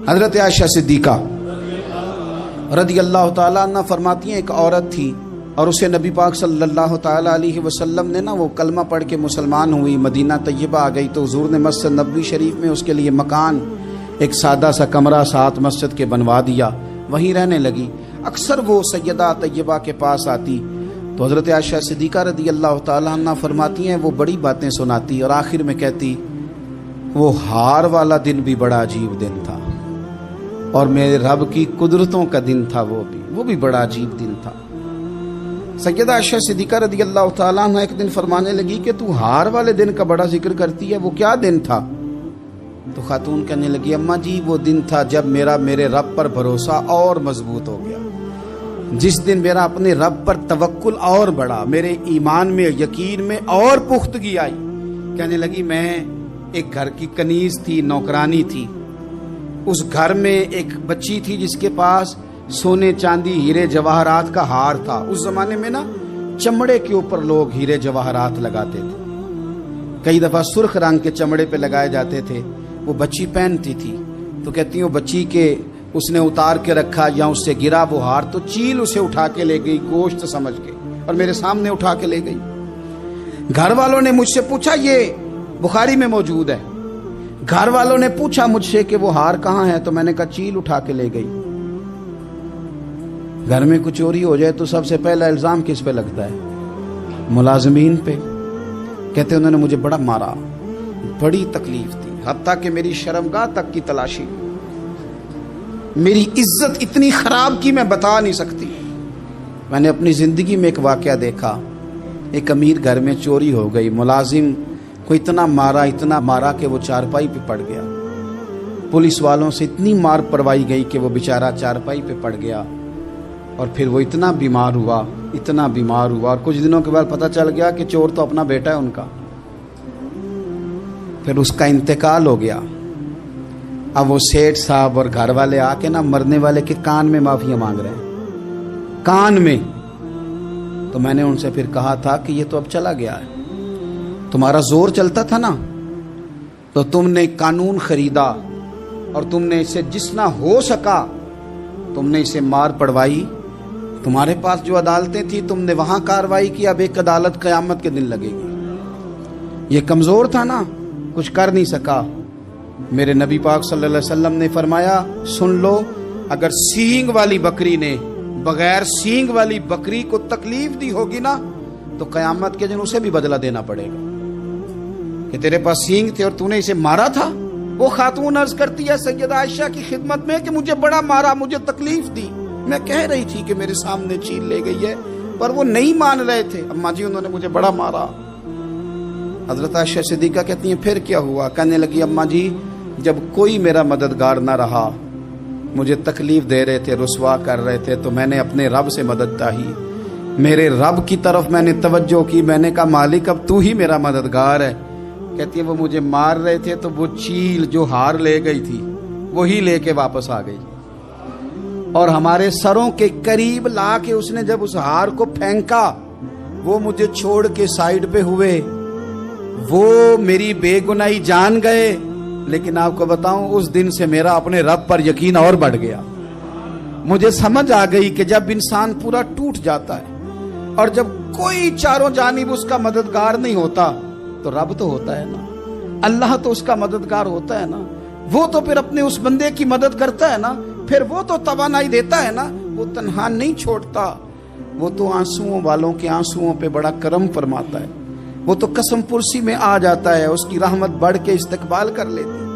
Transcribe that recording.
حضرت عائشہ صدیقہ رضی اللہ تعالیٰ عنہ فرماتی ہیں ایک عورت تھی اور اسے نبی پاک صلی اللہ تعالیٰ علیہ وسلم نے وہ کلمہ پڑھ کے مسلمان ہوئی، مدینہ طیبہ آ گئی تو حضور نے مسجد نبوی شریف میں اس کے لیے مکان، ایک سادہ سا کمرہ ساتھ مسجد کے بنوا دیا، وہیں رہنے لگی۔ اکثر وہ سیدہ طیبہ کے پاس آتی تو حضرت عائشہ صدیقہ رضی اللہ تعالیٰ عنہ فرماتی ہیں وہ بڑی باتیں سناتی اور آخر میں کہتی وہ ہار والا دن بھی بڑا عجیب دن تھا اور میرے رب کی قدرتوں کا دن تھا، وہ بھی بڑا عجیب دن تھا۔ سیدہ عائشہ صدیقہ رضی اللہ تعالیٰ عنہ ایک دن فرمانے لگی کہ تو ہار والے دن کا بڑا ذکر کرتی ہے، وہ کیا دن تھا؟ تو خاتون کہنے لگی اماں جی وہ دن تھا جب میرے رب پر بھروسہ اور مضبوط ہو گیا، جس دن میرا اپنے رب پر توکل اور بڑھا، میرے ایمان میں یقین میں اور پختگی آئی۔ کہنے لگی میں ایک گھر کی کنیز تھی، نوکرانی تھی، اس گھر میں ایک بچی تھی جس کے پاس سونے چاندی ہیرے جواہرات کا ہار تھا۔ اس زمانے میں نا چمڑے کے اوپر لوگ ہیرے جواہرات لگاتے تھے، کئی دفعہ سرخ رنگ کے چمڑے پہ لگائے جاتے تھے، وہ بچی پہنتی تھی تو کہتی ہوں بچی کے اس نے اتار کے رکھا یا اس سے گرا وہ ہار تو چیل اسے اٹھا کے لے گئی گوشت سمجھ کے اور میرے سامنے اٹھا کے لے گئی۔ گھر والوں نے مجھ سے پوچھا، یہ بخاری میں موجود ہے، گھر والوں نے پوچھا مجھ سے کہ وہ ہار کہاں ہے تو میں نے کہا چیل اٹھا کے لے گئی۔ گھر میں کچھ چوری ہو جائے تو سب سے پہلا الزام کس پہ لگتا ہے؟ ملازمین پہ۔ کہتے انہوں نے مجھے بڑا مارا، بڑی تکلیف تھی، حتیٰ کہ میری شرمگاہ تک کی تلاشی، میری عزت اتنی خراب کی میں بتا نہیں سکتی۔ میں نے اپنی زندگی میں ایک واقعہ دیکھا، ایک امیر گھر میں چوری ہو گئی، ملازم کو اتنا مارا کہ وہ چارپائی پہ پڑ گیا، پولیس والوں سے اتنی مار پروائی گئی کہ وہ بیچارہ چارپائی پہ پڑ گیا اور پھر وہ اتنا بیمار ہوا اور کچھ دنوں کے بعد پتہ چل گیا کہ چور تو اپنا بیٹا ہے ان کا، پھر اس کا انتقال ہو گیا۔ اب وہ سیٹھ صاحب اور گھر والے آ کے نا مرنے والے کے کان میں معافی مانگ رہے ہیں، کان میں۔ تو میں نے ان سے پھر کہا تھا کہ یہ تو اب چلا گیا ہے، تمہارا زور چلتا تھا نا تو تم نے قانون خریدا اور تم نے اسے جتنا ہو سکا تم نے اسے مار پڑوائی، تمہارے پاس جو عدالتیں تھی تم نے وہاں کاروائی کی، اب ایک عدالت قیامت کے دن لگے گی۔ یہ کمزور تھا نا، کچھ کر نہیں سکا۔ میرے نبی پاک صلی اللہ علیہ وسلم نے فرمایا سن لو، اگر سینگ والی بکری نے بغیر سینگ والی بکری کو تکلیف دی ہوگی نا تو قیامت کے دن اسے بھی بدلہ دینا پڑے گا کہ تیرے پاس سینگ تھے اور تو نے اسے مارا تھا۔ وہ خاتون عرض کرتی ہے سیدہ عائشہ کی خدمت میں کہ مجھے بڑا مارا، مجھے تکلیف دی، میں کہہ رہی تھی کہ میرے سامنے چیل لے گئی ہے پر وہ نہیں مان رہے تھے، اماں جی انہوں نے مجھے بڑا مارا۔ حضرت عائشہ صدیقہ کہتی ہیں پھر کیا ہوا؟ کہنے لگی اماں جی جب کوئی میرا مددگار نہ رہا، مجھے تکلیف دے رہے تھے، رسوا کر رہے تھے، تو میں نے اپنے رب سے مدد چاہی، میرے رب کی طرف میں نے توجہ کی، میں نے کہا مالک اب تو ہی میرا مددگار ہے۔ کہتی ہے وہ مجھے مار رہے تھے تو وہ چیل جو ہار لے گئی تھی وہی لے کے واپس آ گئی اور ہمارے سروں کے قریب لا کے اس نے جب اس ہار کو پھینکا وہ مجھے چھوڑ کے سائیڈ پہ ہوئے، وہ میری بے گناہی جان گئے، لیکن آپ کو بتاؤں اس دن سے میرا اپنے رب پر یقین اور بڑھ گیا۔ مجھے سمجھ آ گئی کہ جب انسان پورا ٹوٹ جاتا ہے اور جب کوئی چاروں جانب اس کا مددگار نہیں ہوتا تو رب تو ہوتا ہے نا، اللہ تو اس کا مددگار ہوتا ہے نا، وہ تو پھر اپنے اس بندے کی مدد کرتا ہے نا، پھر وہ تو توانائی دیتا ہے نا، وہ تنہا نہیں چھوڑتا، وہ تو آنسوؤں والوں کے آنسوؤں پہ بڑا کرم فرماتا ہے، وہ تو قسم پرسی میں آ جاتا ہے، اس کی رحمت بڑھ کے استقبال کر لیتی۔